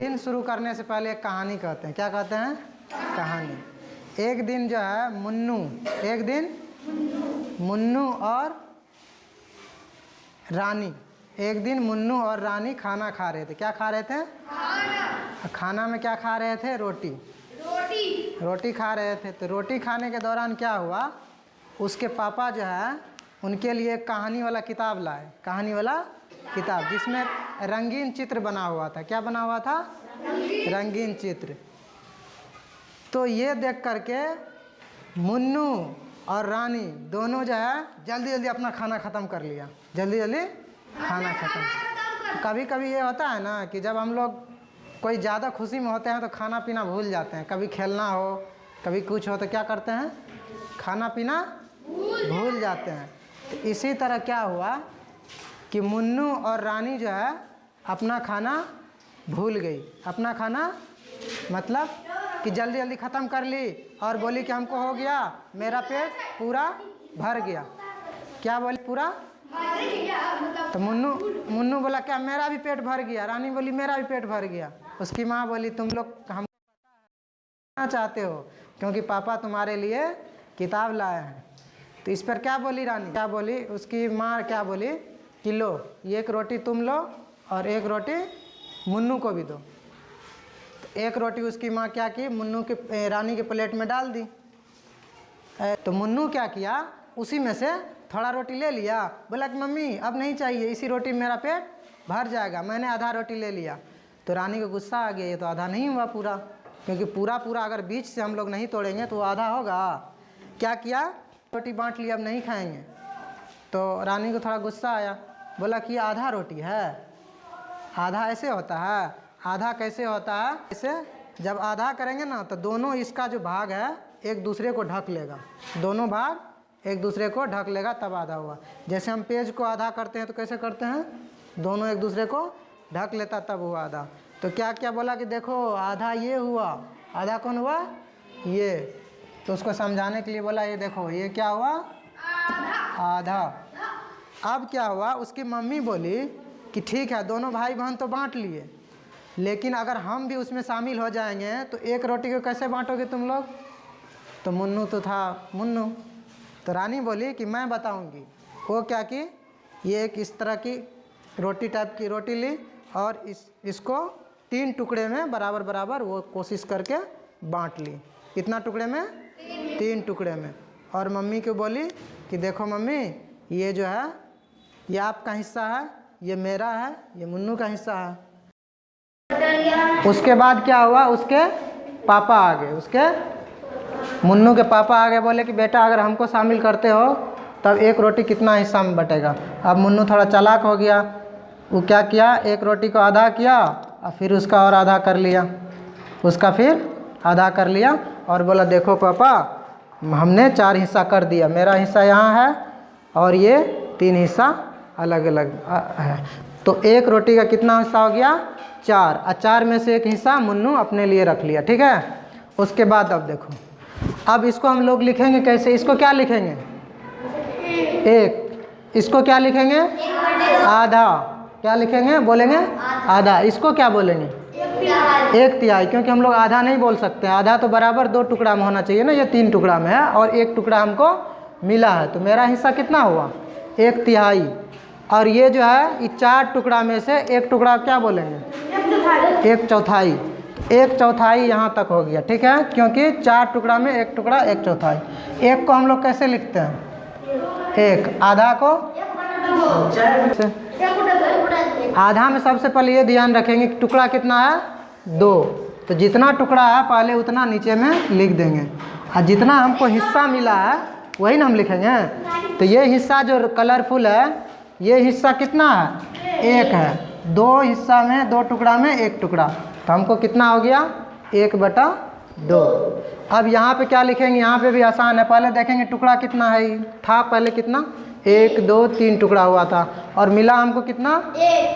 दिन शुरू करने से पहले एक कहानी कहते हैं। क्या कहते हैं? कहानी। एक दिन जो है मुन्नू और रानी खाना खा रहे थे। क्या खा रहे थे? खाना में क्या खा रहे थे? रोटी खा रहे थे। तो रोटी खाने के दौरान क्या हुआ, उसके पापा जो है उनके लिए एक कहानी वाला किताब लाए। कहानी वाला किताब जिसमें रंगीन चित्र बना हुआ था। क्या बना हुआ था? रंगीन चित्र। तो ये देख करके मुन्नू और रानी दोनों जो है जल्दी जल्दी अपना खाना ख़त्म कर लिया। जल्दी जल्दी खाना ख़त्म। कभी कभी ये होता है ना कि जब हम लोग कोई ज़्यादा खुशी में होते हैं तो खाना पीना भूल जाते हैं। कभी खेलना हो, कभी कुछ हो तो क्या करते हैं? खाना पीना भूल जाते हैं। तो इसी तरह क्या हुआ कि मुन्नू और रानी जो है अपना खाना भूल गई। अपना खाना मतलब कि जल्दी जल्दी ख़त्म कर ली और बोली कि हमको हो गया, मेरा पेट पूरा भर गया। क्या बोली? पूरा भर गया। तो मुन्नू बोला क्या मेरा भी पेट भर गया? रानी बोली मेरा भी पेट भर गया। उसकी माँ बोली तुम लोग हम चाहते हो क्योंकि पापा तुम्हारे लिए किताब लाए हैं। तो इस पर क्या बोली रानी? क्या बोली? उसकी माँ क्या बोली कि लो ये एक रोटी तुम लो और एक रोटी मुन्नू को भी दो। तो एक रोटी उसकी माँ क्या की, मुन्नू के रानी के प्लेट में डाल दी। तो मुन्नू क्या किया, उसी में से थोड़ा रोटी ले लिया। बोला कि मम्मी अब नहीं चाहिए, इसी रोटी में मेरा पेट भर जाएगा, मैंने आधा रोटी ले लिया। तो रानी को गुस्सा आ गया, ये तो आधा नहीं हुआ पूरा, क्योंकि पूरा अगर बीच से हम लोग नहीं तोड़ेंगे तो आधा होगा। क्या किया, रोटी बांट लिया, अब नहीं खाएंगे। तो रानी को थोड़ा गुस्सा आया, बोला कि आधा रोटी है, आधा ऐसे होता है? आधा कैसे होता है? ऐसे जब आधा करेंगे ना तो दोनों इसका जो भाग है एक दूसरे को ढक लेगा। दोनों भाग एक दूसरे को ढक लेगा तब आधा हुआ। जैसे हम पेज को आधा करते हैं तो कैसे करते हैं? दोनों एक दूसरे को ढक लेता तब हुआ आधा। तो क्या क्या बोला कि देखो आधा ये हुआ, आधा कौन हुआ? ये। तो उसको समझाने के लिए बोला ये देखो ये क्या हुआ? आधा। अब क्या हुआ, उसकी मम्मी बोली कि ठीक है दोनों भाई बहन तो बांट लिए, लेकिन अगर हम भी उसमें शामिल हो जाएंगे तो एक रोटी को कैसे बांटोगे तुम लोग? तो मुन्नू तो था मुन्नू। तो रानी बोली कि मैं बताऊंगी। वो क्या की, ये एक इस तरह की रोटी टाइप की रोटी ली और इसको 3 टुकड़े में बराबर बराबर वो कोशिश करके बांट ली। कितना टुकड़े में? 3 टुकड़े में। और मम्मी को बोली कि देखो मम्मी ये जो है ये आपका हिस्सा है, ये मेरा है, ये मुन्नू का हिस्सा है। उसके बाद क्या हुआ, उसके पापा आ गए, उसके मुन्नू के पापा आ गए, बोले कि बेटा अगर हमको शामिल करते हो तब एक रोटी कितना हिस्सा में बटेगा। अब मुन्नू थोड़ा चालाक हो गया, वो क्या किया, एक रोटी को आधा किया और फिर उसका और आधा कर लिया, उसका फिर आधा कर लिया और बोला देखो पापा हमने 4 हिस्सा कर दिया, मेरा हिस्सा यहाँ है और ये 3 हिस्सा अलग अलग है। तो एक रोटी का कितना हिस्सा हो गया? 4। और 4 में से एक हिस्सा मुन्नू अपने लिए रख लिया। ठीक है। उसके बाद अब देखो, अब इसको हम लोग लिखेंगे कैसे? इसको क्या लिखेंगे? 1। इसको क्या लिखेंगे? आधा। क्या लिखेंगे? बोलेंगे आधा। इसको क्या बोलेंगे? 1/3, क्योंकि हम लोग आधा नहीं बोल सकते। आधा तो बराबर 2 टुकड़ा में होना चाहिए ना, ये 3 टुकड़ा में है और 1 टुकड़ा हमको मिला है। तो मेरा हिस्सा कितना हुआ? 1/3। और ये जो है इस 4 टुकड़ा में से 1 टुकड़ा क्या बोलेंगे? 1/4। 1/4 यहाँ तक हो गया। ठीक है, क्योंकि 4 टुकड़ा में 1 टुकड़ा 1/4। 1 को हम लोग कैसे लिखते हैं? 1। आधा को आधा में सबसे पहले ये ध्यान रखेंगे कि टुकड़ा कितना है? 2। तो जितना टुकड़ा है पहले उतना नीचे में लिख देंगे और जितना हमको हिस्सा मिला है वही ना हम लिखेंगे। तो ये हिस्सा जो कलरफुल है ये हिस्सा कितना है? 1 है। 2 हिस्सा में 2 टुकड़ा में 1 टुकड़ा, तो हमको कितना हो गया? 1/2। अब यहाँ पे क्या लिखेंगे? यहाँ पे भी आसान है, पहले देखेंगे टुकड़ा कितना है। था पहले कितना? 1 2 3 टुकड़ा हुआ था और मिला हमको कितना?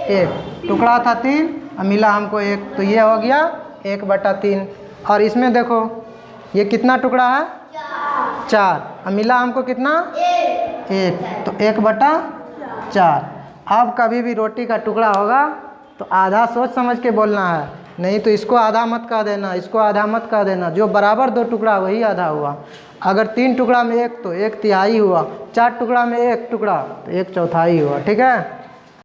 1 टुकड़ा था 3 और मिला हमको 1, तो ये हो गया 1/3। और इसमें देखो ये कितना टुकड़ा है? 4 और मिला हमको कितना? 1, तो 1/4। अब कभी भी रोटी का टुकड़ा होगा तो आधा सोच समझ के बोलना है, नहीं तो इसको आधा मत कह देना, इसको आधा मत कह देना। जो बराबर दो टुकड़ा वही आधा हुआ। अगर 3 टुकड़ा में 1 तो 1 तिहाई हुआ, 4 टुकड़ा में 1 टुकड़ा तो 1 चौथाई हुआ। ठीक है।